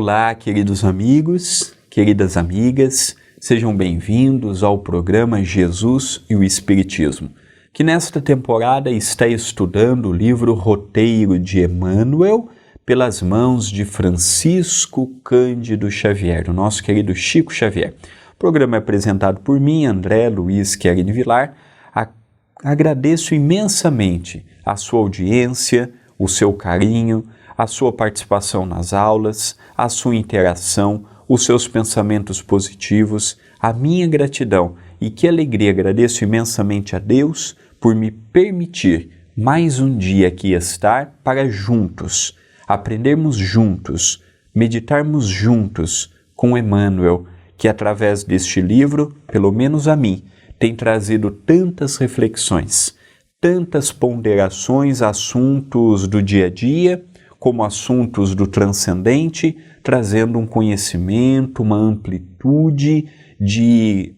Olá, queridos amigos, queridas amigas, sejam bem-vindos ao programa Jesus e o Espiritismo, que nesta temporada está estudando o livro Roteiro de Emmanuel, pelas mãos de Francisco Cândido Xavier, o nosso querido Chico Xavier. O programa é apresentado por mim, André Luiz Querini Vilar. Agradeço imensamente a sua audiência, o seu carinho, a sua participação nas aulas, a sua interação, os seus pensamentos positivos, a minha gratidão e que alegria. Agradeço imensamente a Deus por me permitir mais um dia aqui estar para juntos, aprendermos juntos, meditarmos juntos com Emmanuel, que através deste livro, pelo menos a mim, tem trazido tantas reflexões, tantas ponderações, assuntos do dia a dia, como assuntos do transcendente, trazendo um conhecimento, uma amplitude de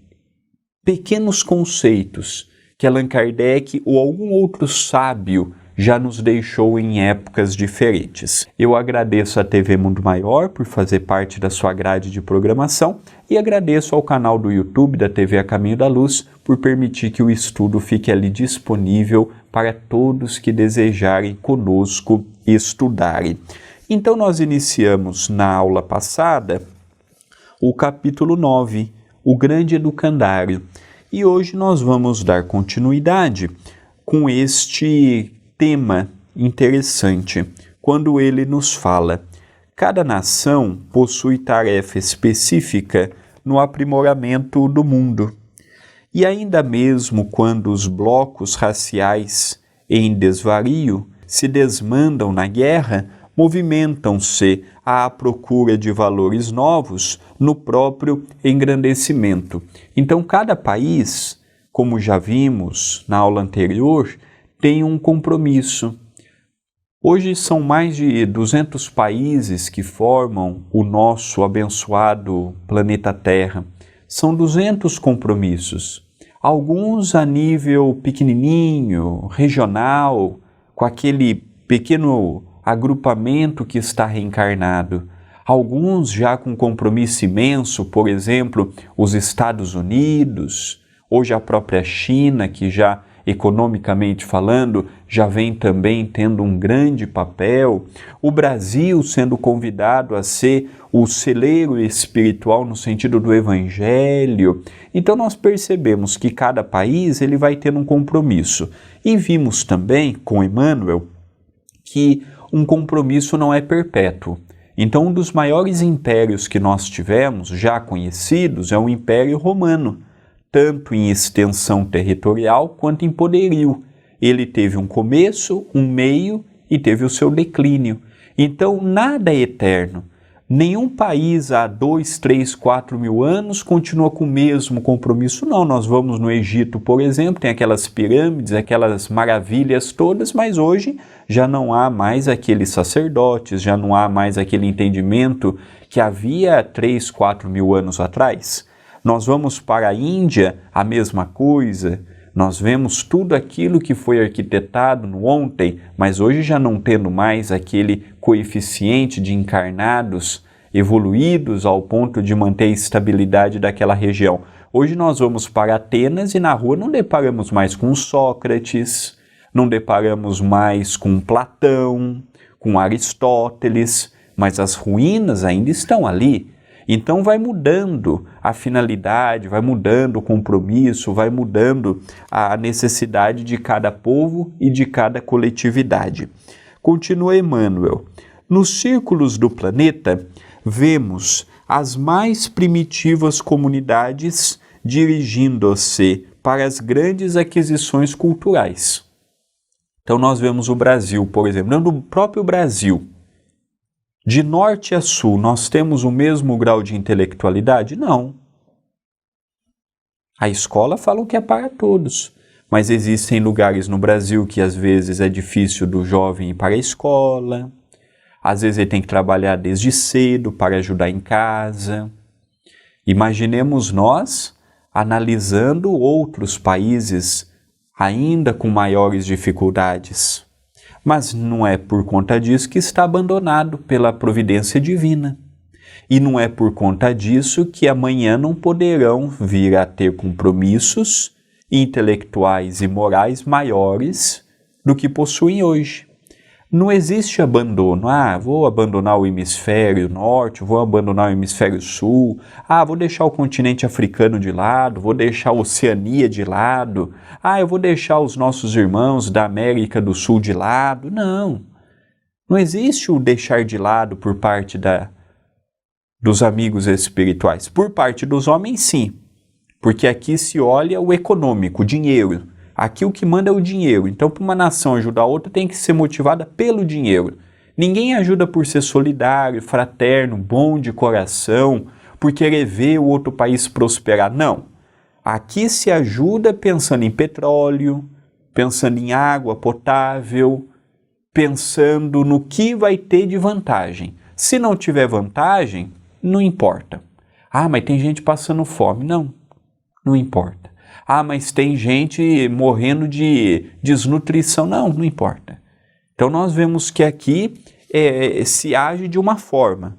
pequenos conceitos que Allan Kardec ou algum outro sábio já nos deixou em épocas diferentes. Eu agradeço à TV Mundo Maior por fazer parte da sua grade de programação e agradeço ao canal do YouTube da TV A Caminho da Luz por permitir que o estudo fique ali disponível para todos que desejarem conosco estudarem. Então nós iniciamos na aula passada o capítulo 9, o Grande Educandário, e hoje nós vamos dar continuidade com este tema interessante, quando ele nos fala: cada nação possui tarefa específica no aprimoramento do mundo. E ainda mesmo quando os blocos raciais em desvario se desmandam na guerra, movimentam-se à procura de valores novos no próprio engrandecimento. Então, cada país, como já vimos na aula anterior, tem um compromisso. Hoje são mais de 200 países que formam o nosso abençoado planeta Terra. São 200 compromissos. Alguns a nível pequenininho, regional, com aquele pequeno agrupamento que está reencarnado. Alguns já com compromisso imenso, por exemplo, os Estados Unidos, hoje a própria China, que já, economicamente falando, já vem também tendo um grande papel, o Brasil sendo convidado a ser o celeiro espiritual no sentido do Evangelho. Então nós percebemos que cada país ele vai tendo um compromisso. E vimos também com Emmanuel que um compromisso não é perpétuo. Então um dos maiores impérios que nós tivemos, já conhecidos, é o Império Romano, tanto em extensão territorial quanto em poderio. Ele teve um começo, um meio e teve o seu declínio. Então, nada é eterno. Nenhum país há 2, 3, 4 mil anos continua com o mesmo compromisso. Não, nós vamos no Egito, por exemplo, tem aquelas pirâmides, aquelas maravilhas todas, mas hoje já não há mais aqueles sacerdotes, já não há mais aquele entendimento que havia 3, 4 mil anos atrás. Nós vamos para a Índia, a mesma coisa, nós vemos tudo aquilo que foi arquitetado no ontem, mas hoje já não tendo mais aquele coeficiente de encarnados evoluídos ao ponto de manter a estabilidade daquela região. Hoje nós vamos para Atenas e na rua não deparamos mais com Sócrates, não deparamos mais com Platão, com Aristóteles, mas as ruínas ainda estão ali. Então vai mudando a finalidade, vai mudando o compromisso, vai mudando a necessidade de cada povo e de cada coletividade. Continua Emmanuel. Nos círculos do planeta, vemos as mais primitivas comunidades dirigindo-se para as grandes aquisições culturais. Então nós vemos o Brasil, por exemplo, no próprio Brasil. De norte a sul, nós temos o mesmo grau de intelectualidade? Não. A escola fala que é para todos, mas existem lugares no Brasil que às vezes é difícil do jovem ir para a escola, às vezes ele tem que trabalhar desde cedo para ajudar em casa. Imaginemos nós analisando outros países ainda com maiores dificuldades. Mas não é por conta disso que está abandonado pela providência divina. E não é por conta disso que amanhã não poderão vir a ter compromissos intelectuais e morais maiores do que possuem hoje. Não existe abandono. Vou abandonar o hemisfério norte, vou abandonar o hemisfério sul, vou deixar o continente africano de lado, vou deixar a Oceania de lado, eu vou deixar os nossos irmãos da América do Sul de lado. Não. Não existe o deixar de lado por parte dos amigos espirituais. Por parte dos homens, sim. Porque aqui se olha o econômico, o dinheiro. Aqui o que manda é o dinheiro. Então, para uma nação ajudar a outra, tem que ser motivada pelo dinheiro. Ninguém ajuda por ser solidário, fraterno, bom de coração, por querer ver o outro país prosperar. Não. Aqui se ajuda pensando em petróleo, pensando em água potável, pensando no que vai ter de vantagem. Se não tiver vantagem, não importa. Mas tem gente passando fome. Não importa. Mas tem gente morrendo de desnutrição. Não importa. Então nós vemos que aqui se age de uma forma.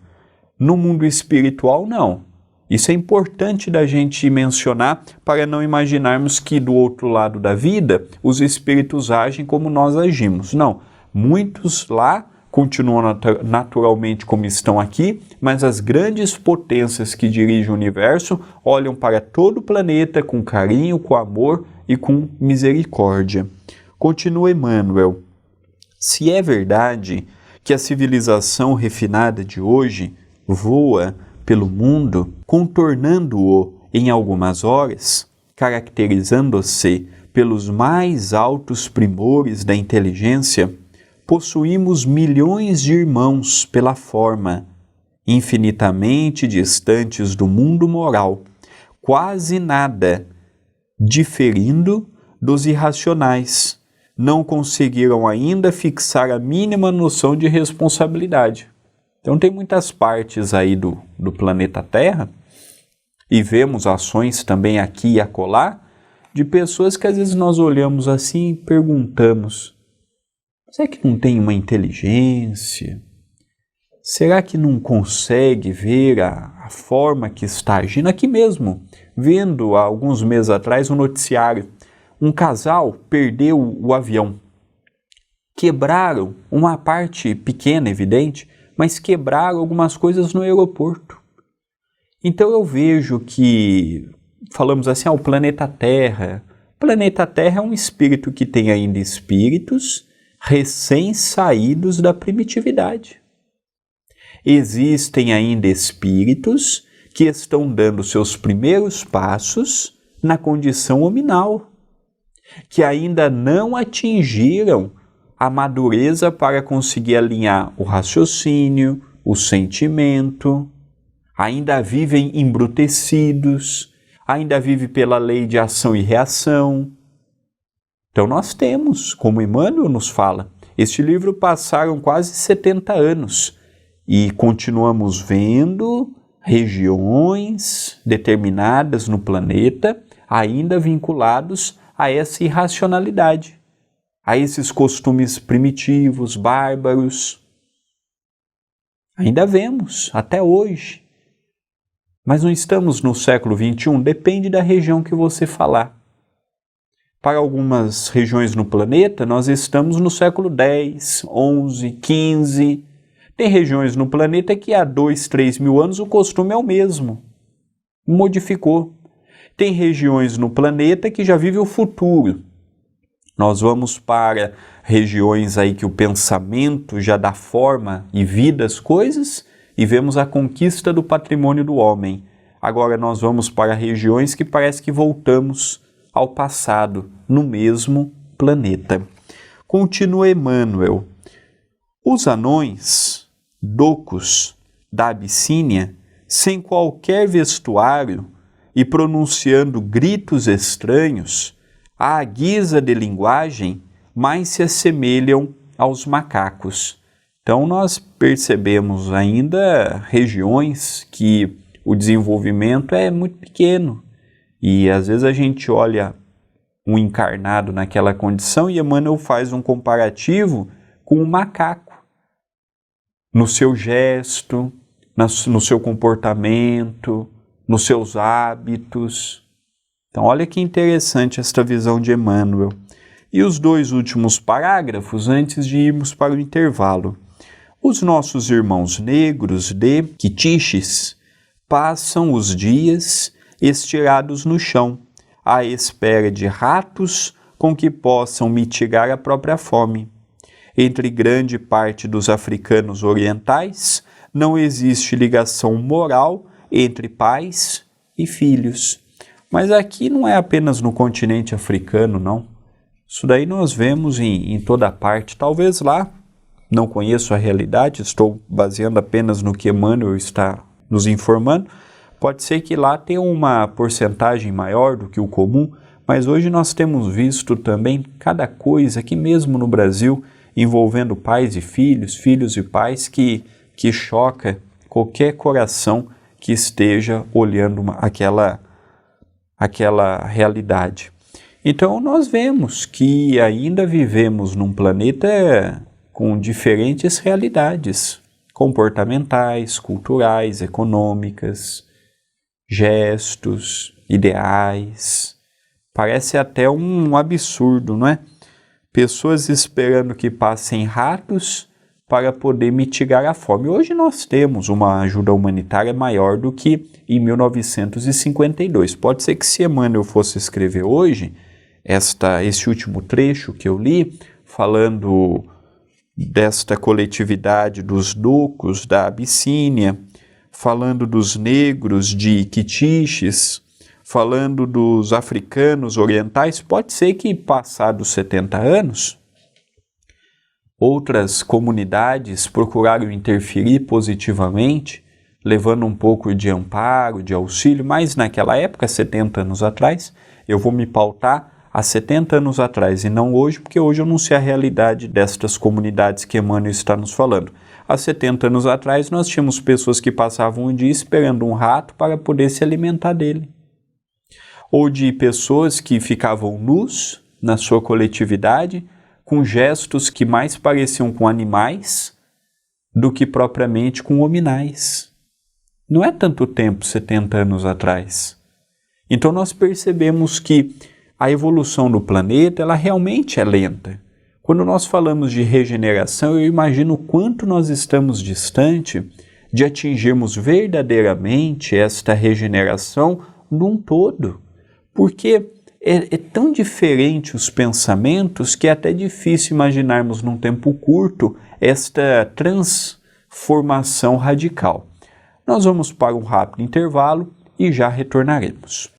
No mundo espiritual, não. Isso é importante da gente mencionar para não imaginarmos que do outro lado da vida os espíritos agem como nós agimos. Não. Muitos lá continuam naturalmente como estão aqui, mas as grandes potências que dirigem o universo olham para todo o planeta com carinho, com amor e com misericórdia. Continua Emmanuel. Se é verdade que a civilização refinada de hoje voa pelo mundo, contornando-o em algumas horas, caracterizando-se pelos mais altos primores da inteligência, possuímos milhões de irmãos pela forma, infinitamente distantes do mundo moral, quase nada diferindo dos irracionais. Não conseguiram ainda fixar a mínima noção de responsabilidade. Então tem muitas partes aí do planeta Terra, e vemos ações também aqui e acolá, de pessoas que às vezes nós olhamos assim e perguntamos: será que não tem uma inteligência? Será que não consegue ver a forma que está agindo? Aqui mesmo, vendo há alguns meses atrás um noticiário, um casal perdeu o avião. Quebraram uma parte pequena, evidente, mas quebraram algumas coisas no aeroporto. Então eu vejo que, falamos assim, o planeta Terra. O planeta Terra é um espírito que tem ainda espíritos recém-saídos da primitividade. Existem ainda espíritos que estão dando seus primeiros passos na condição hominal, que ainda não atingiram a madureza para conseguir alinhar o raciocínio, o sentimento, ainda vivem embrutecidos, ainda vivem pela lei de ação e reação. Então nós temos, como Emmanuel nos fala, este livro passaram quase 70 anos e continuamos vendo regiões determinadas no planeta ainda vinculados a essa irracionalidade, a esses costumes primitivos, bárbaros. Ainda vemos, até hoje. Mas não estamos no século XXI? Depende da região que você falar. Para algumas regiões no planeta, nós estamos no século X, XI, XV. Tem regiões no planeta que há 2, 3 mil anos o costume é o mesmo. Modificou. Tem regiões no planeta que já vive o futuro. Nós vamos para regiões aí que o pensamento já dá forma e vida às coisas e vemos a conquista do patrimônio do homem. Agora nós vamos para regiões que parece que voltamos ao passado, no mesmo planeta. Continua Emmanuel. Os anões, docos da Abissínia, sem qualquer vestuário e pronunciando gritos estranhos, à guisa de linguagem, mais se assemelham aos macacos. Então nós percebemos ainda regiões que o desenvolvimento é muito pequeno. E às vezes a gente olha um encarnado naquela condição e Emmanuel faz um comparativo com o macaco. No seu gesto, no seu comportamento, nos seus hábitos. Então, olha que interessante esta visão de Emmanuel. E os 2 últimos parágrafos, antes de irmos para o intervalo. Os nossos irmãos negros de Quitíxis passam os dias estirados no chão, à espera de ratos com que possam mitigar a própria fome. Entre grande parte dos africanos orientais, não existe ligação moral entre pais e filhos. Mas aqui não é apenas no continente africano, não. Isso daí nós vemos em toda parte. Talvez lá, não conheço a realidade, estou baseando apenas no que Emmanuel está nos informando. Pode ser que lá tenha uma porcentagem maior do que o comum, mas hoje nós temos visto também cada coisa, aqui mesmo no Brasil, envolvendo pais e filhos, filhos e pais, que choca qualquer coração que esteja olhando aquela realidade. Então nós vemos que ainda vivemos num planeta com diferentes realidades comportamentais, culturais, econômicas, gestos, ideais. Parece até um absurdo, não é? Pessoas esperando que passem ratos para poder mitigar a fome. Hoje nós temos uma ajuda humanitária maior do que em 1952. Pode ser que se Emmanuel fosse escrever hoje, esse último trecho que eu li, falando desta coletividade dos docos da Abissínia, falando dos negros de Quitíxis, falando dos africanos orientais, pode ser que passados 70 anos, outras comunidades procuraram interferir positivamente, levando um pouco de amparo, de auxílio, mas naquela época, 70 anos atrás, eu vou me pautar há 70 anos atrás e não hoje, porque hoje eu não sei a realidade destas comunidades que Emmanuel está nos falando. Há 70 anos atrás nós tínhamos pessoas que passavam um dia esperando um rato para poder se alimentar dele. Ou de pessoas que ficavam nus na sua coletividade, com gestos que mais pareciam com animais do que propriamente com hominais. Não é tanto tempo, 70 anos atrás. Então nós percebemos que a evolução do planeta, ela realmente é lenta. Quando nós falamos de regeneração, eu imagino o quanto nós estamos distante de atingirmos verdadeiramente esta regeneração num todo. Porque é tão diferente os pensamentos que é até difícil imaginarmos num tempo curto esta transformação radical. Nós vamos para um rápido intervalo e já retornaremos.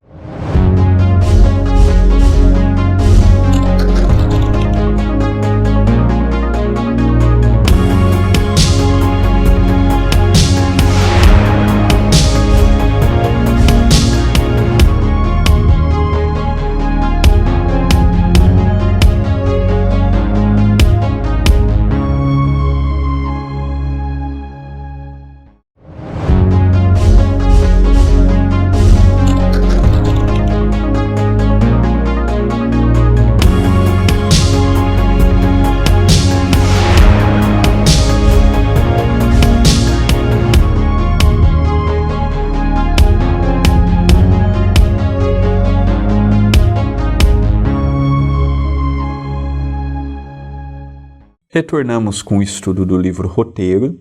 Retornamos com o estudo do livro Roteiro,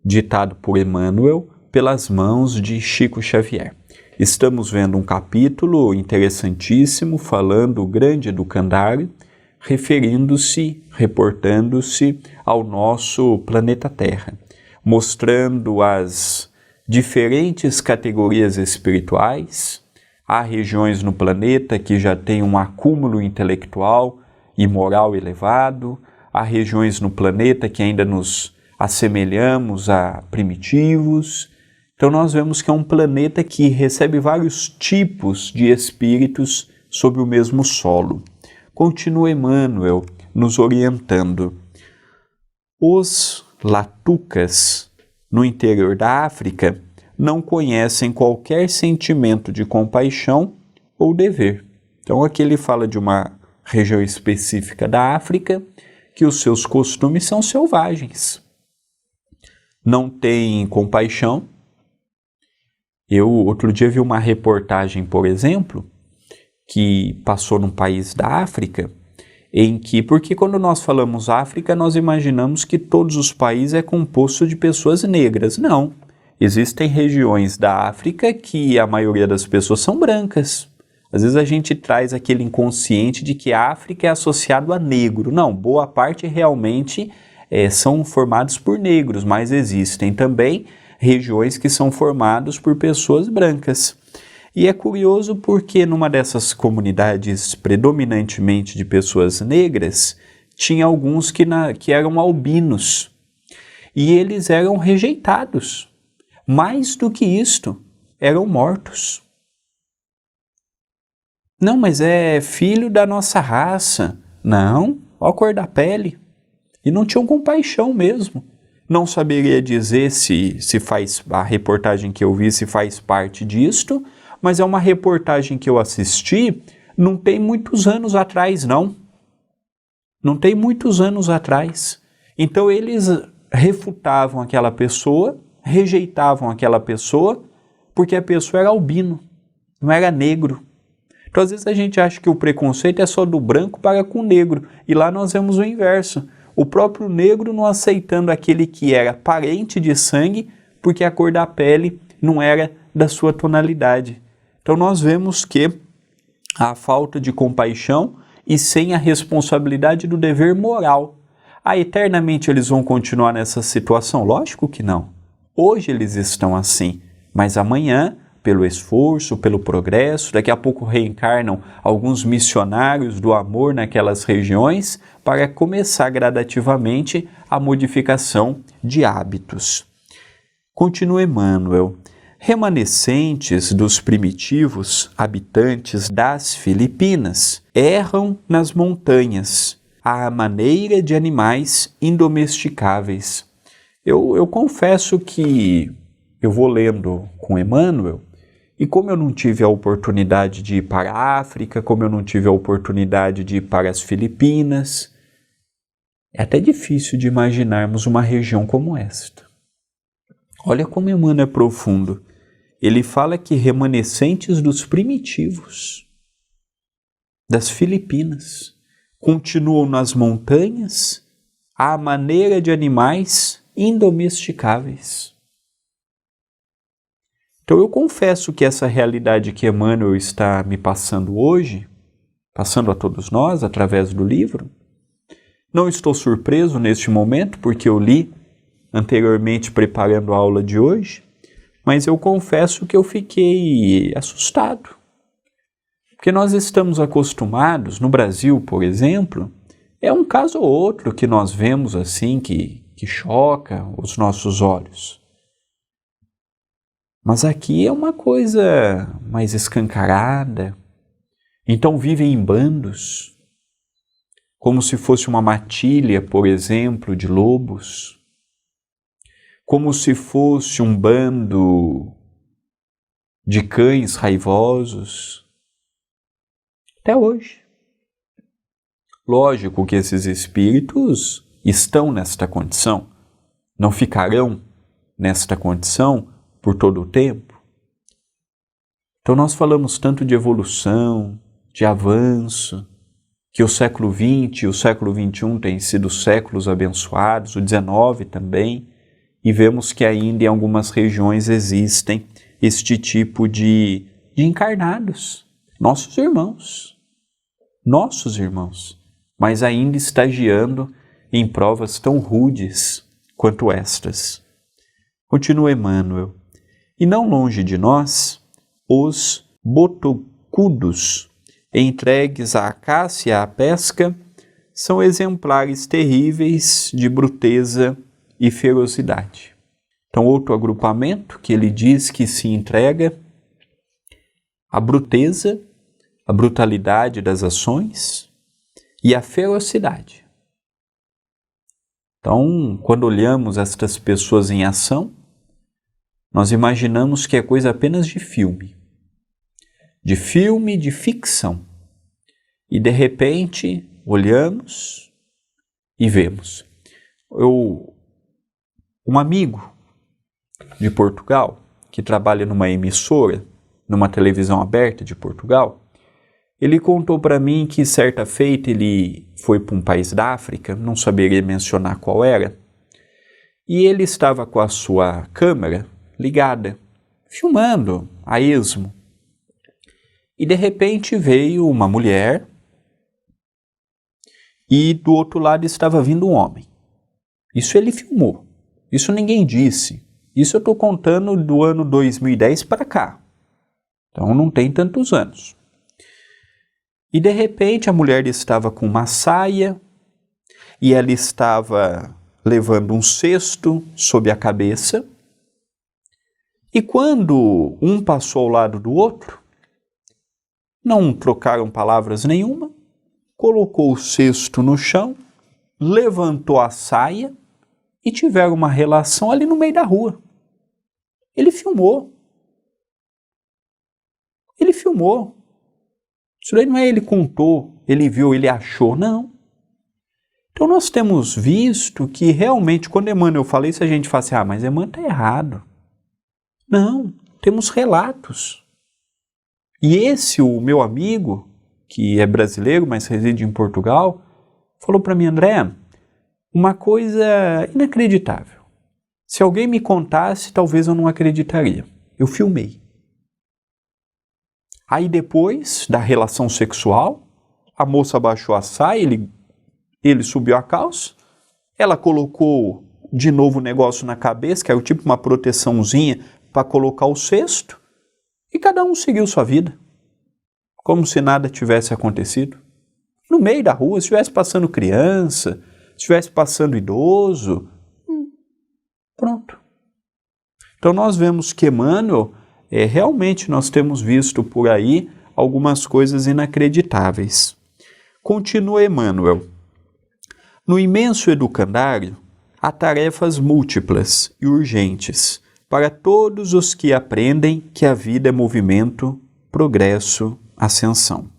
ditado por Emmanuel, pelas mãos de Chico Xavier. Estamos vendo um capítulo interessantíssimo falando o grande educandário, reportando-se ao nosso planeta Terra, mostrando as diferentes categorias espirituais. Há regiões no planeta que já têm um acúmulo intelectual e moral elevado, há regiões no planeta que ainda nos assemelhamos a primitivos. Então nós vemos que é um planeta que recebe vários tipos de espíritos sob o mesmo solo. Continua Emmanuel nos orientando. Os latucas no interior da África não conhecem qualquer sentimento de compaixão ou dever. Então aqui ele fala de uma região específica da África que os seus costumes são selvagens. Não têm compaixão, Eu outro dia vi uma reportagem, por exemplo, que passou num país da África, porque quando nós falamos África, nós imaginamos que todos os países é composto de pessoas negras. Não. Existem regiões da África que a maioria das pessoas são brancas. Às vezes a gente traz aquele inconsciente de que a África é associado a negro. Não, boa parte realmente são formados por negros, mas existem também regiões que são formadas por pessoas brancas. E é curioso porque numa dessas comunidades predominantemente de pessoas negras, tinha alguns que eram albinos. E eles eram rejeitados. Mais do que isto, eram mortos. Não, mas é filho da nossa raça. Não, olha a cor da pele. E não tinham compaixão mesmo. Não saberia dizer se faz, a reportagem que eu vi, se faz parte disto, mas é uma reportagem que eu assisti, não tem muitos anos atrás, não. Não tem muitos anos atrás. Então eles refutavam aquela pessoa, rejeitavam aquela pessoa, porque a pessoa era albino, não era negro. Então às vezes a gente acha que o preconceito é só do branco para com o negro, e lá nós vemos o inverso. O próprio negro não aceitando aquele que era parente de sangue, porque a cor da pele não era da sua tonalidade. Então nós vemos que a falta de compaixão e sem a responsabilidade do dever moral. Eternamente eles vão continuar nessa situação? Lógico que não. Hoje eles estão assim, mas amanhã, pelo esforço, pelo progresso, daqui a pouco reencarnam alguns missionários do amor naquelas regiões para começar gradativamente a modificação de hábitos. Continua Emmanuel. Remanescentes dos primitivos habitantes das Filipinas erram nas montanhas, à maneira de animais indomesticáveis. Eu confesso que eu vou lendo com Emmanuel, e como eu não tive a oportunidade de ir para a África, como eu não tive a oportunidade de ir para as Filipinas, é até difícil de imaginarmos uma região como esta. Olha como Emmanuel é profundo. Ele fala que remanescentes dos primitivos, das Filipinas, continuam nas montanhas à maneira de animais indomesticáveis. Então eu confesso que essa realidade que Emmanuel está me passando hoje, passando a todos nós através do livro, não estou surpreso neste momento porque eu li anteriormente preparando a aula de hoje, mas eu confesso que eu fiquei assustado. Porque nós estamos acostumados, no Brasil, por exemplo, é um caso ou outro que nós vemos assim que choca os nossos olhos. Mas aqui é uma coisa mais escancarada. Então vivem em bandos, como se fosse uma matilha, por exemplo, de lobos. Como se fosse um bando de cães raivosos. Até hoje. Lógico que esses espíritos estão nesta condição, não ficarão nesta condição por todo o tempo. Então nós falamos tanto de evolução, de avanço, que o século XX e o século XXI têm sido séculos abençoados, o XIX também, e vemos que ainda em algumas regiões existem este tipo de encarnados, nossos irmãos, mas ainda estagiando em provas tão rudes quanto estas. Continua Emmanuel. E não longe de nós, os botocudos, entregues à caça e à pesca, são exemplares terríveis de bruteza e ferocidade. Então, outro agrupamento que ele diz que se entrega à bruteza, à brutalidade das ações e à ferocidade. Então, quando olhamos estas pessoas em ação, nós imaginamos que é coisa apenas de filme, de ficção. E de repente, olhamos e vemos. Um amigo de Portugal, que trabalha numa emissora, numa televisão aberta de Portugal, ele contou para mim que certa feita ele foi para um país da África, não saberia mencionar qual era, e ele estava com a sua câmera ligada, filmando a esmo. E de repente veio uma mulher e do outro lado estava vindo um homem. Isso ele filmou, isso ninguém disse. Isso eu estou contando do ano 2010 para cá, então não tem tantos anos. E de repente a mulher estava com uma saia e ela estava levando um cesto sob a cabeça. E quando um passou ao lado do outro, não trocaram palavras nenhuma, colocou o cesto no chão, levantou a saia e tiveram uma relação ali no meio da rua. Ele filmou. Ele filmou. Isso daí não é ele contou, ele viu, ele achou, não. Então nós temos visto que realmente, quando Emmanuel fala isso, a gente fala assim, mas Emmanuel está errado. Não, temos relatos. E esse, o meu amigo, que é brasileiro, mas reside em Portugal, falou para mim, André, uma coisa inacreditável. Se alguém me contasse, talvez eu não acreditaria. Eu filmei. Aí depois da relação sexual, a moça abaixou a saia, ele subiu a calça, ela colocou de novo o negócio na cabeça, que era tipo uma proteçãozinha para colocar o cesto, e cada um seguiu sua vida, como se nada tivesse acontecido. No meio da rua, se estivesse passando criança, se estivesse passando idoso, pronto. Então nós vemos que Emmanuel, realmente nós temos visto por aí algumas coisas inacreditáveis. Continua Emmanuel. No imenso educandário, há tarefas múltiplas e urgentes para todos os que aprendem que a vida é movimento, progresso, ascensão.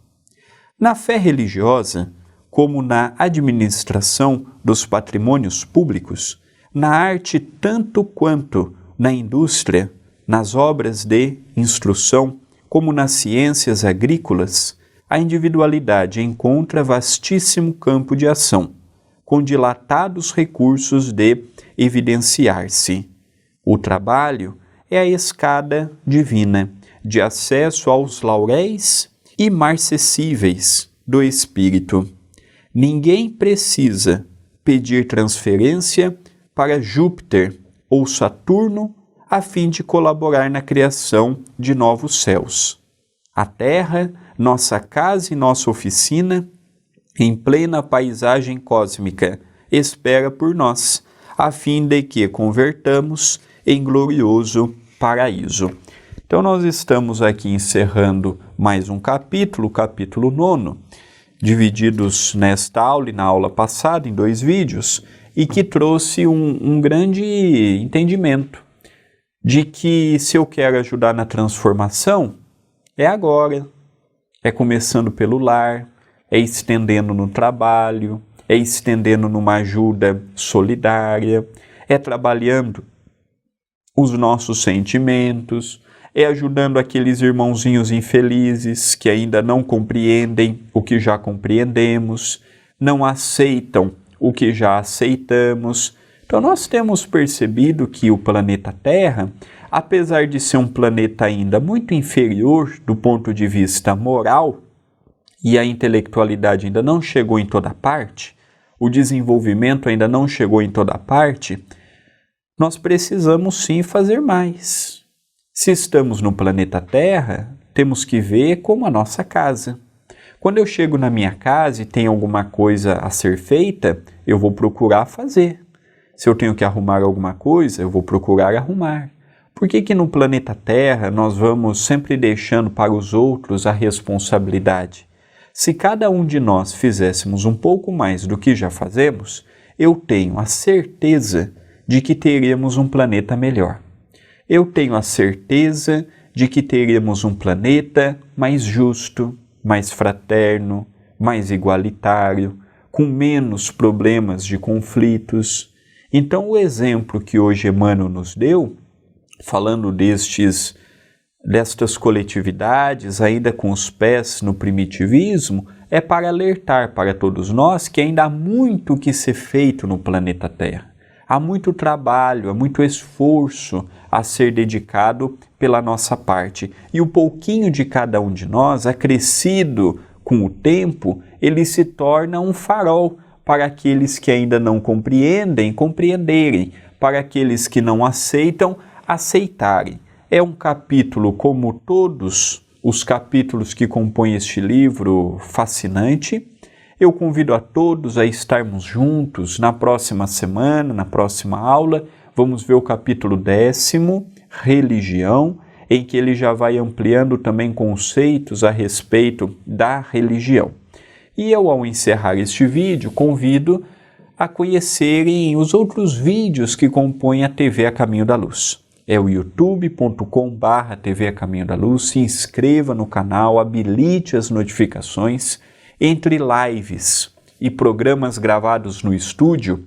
Na fé religiosa, como na administração dos patrimônios públicos, na arte tanto quanto na indústria, nas obras de instrução, como nas ciências agrícolas, a individualidade encontra vastíssimo campo de ação, com dilatados recursos de evidenciar-se. O trabalho é a escada divina de acesso aos lauréis imarcessíveis do espírito. Ninguém precisa pedir transferência para Júpiter ou Saturno a fim de colaborar na criação de novos céus. A Terra, nossa casa e nossa oficina, em plena paisagem cósmica, espera por nós, a fim de que convertamos em glorioso paraíso. Então nós estamos aqui encerrando mais um capítulo, o capítulo 9, divididos nesta aula e na aula passada em 2 vídeos, e que trouxe um grande entendimento de que se eu quero ajudar na transformação, é agora, é começando pelo lar, é estendendo no trabalho, é estendendo numa ajuda solidária, é trabalhando os nossos sentimentos, é ajudando aqueles irmãozinhos infelizes que ainda não compreendem o que já compreendemos, não aceitam o que já aceitamos. Então nós temos percebido que o planeta Terra, apesar de ser um planeta ainda muito inferior do ponto de vista moral, e a intelectualidade ainda não chegou em toda parte, o desenvolvimento ainda não chegou em toda parte, nós precisamos sim fazer mais. Se estamos no planeta Terra, temos que ver como a nossa casa. Quando eu chego na minha casa e tem alguma coisa a ser feita, eu vou procurar fazer. Se eu tenho que arrumar alguma coisa, eu vou procurar arrumar. Por que no planeta Terra nós vamos sempre deixando para os outros a responsabilidade? Se cada um de nós fizéssemos um pouco mais do que já fazemos, eu tenho a certeza de que teríamos um planeta melhor. Eu tenho a certeza de que teríamos um planeta mais justo, mais fraterno, mais igualitário, com menos problemas de conflitos. Então, o exemplo que hoje Emmanuel nos deu falando destas coletividades, ainda com os pés no primitivismo, é para alertar para todos nós que ainda há muito que ser feito no planeta Terra. Há muito trabalho, há muito esforço a ser dedicado pela nossa parte. E o pouquinho de cada um de nós, acrescido com o tempo, ele se torna um farol para aqueles que ainda não compreendem, compreenderem, para aqueles que não aceitam, aceitarem. É um capítulo, como todos os capítulos que compõem este livro, fascinante. Eu convido a todos a estarmos juntos na próxima semana, na próxima aula. Vamos ver o capítulo 10º, Religião, em que ele já vai ampliando também conceitos a respeito da religião. E eu, ao encerrar este vídeo, convido a conhecerem os outros vídeos que compõem a TV A Caminho da Luz. É o youtube.com/TV A Caminho da Luz. Se inscreva no canal, habilite as notificações. Entre lives e programas gravados no estúdio,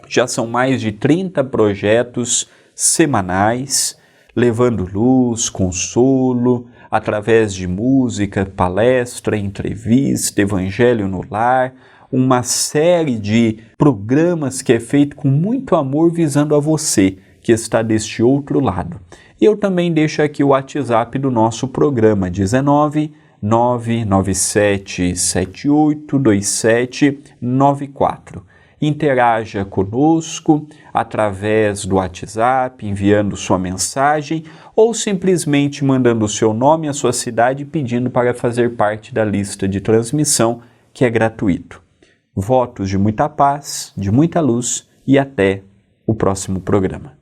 já são mais de 30 projetos semanais, levando luz, consolo, através de música, palestra, entrevista, evangelho no lar, uma série de programas que é feito com muito amor visando a você que está deste outro lado. E eu também deixo aqui o WhatsApp do nosso programa, 19 997782794. Interaja conosco através do WhatsApp, enviando sua mensagem ou simplesmente mandando o seu nome e a sua cidade pedindo para fazer parte da lista de transmissão, que é gratuito. Votos de muita paz, de muita luz e até o próximo programa.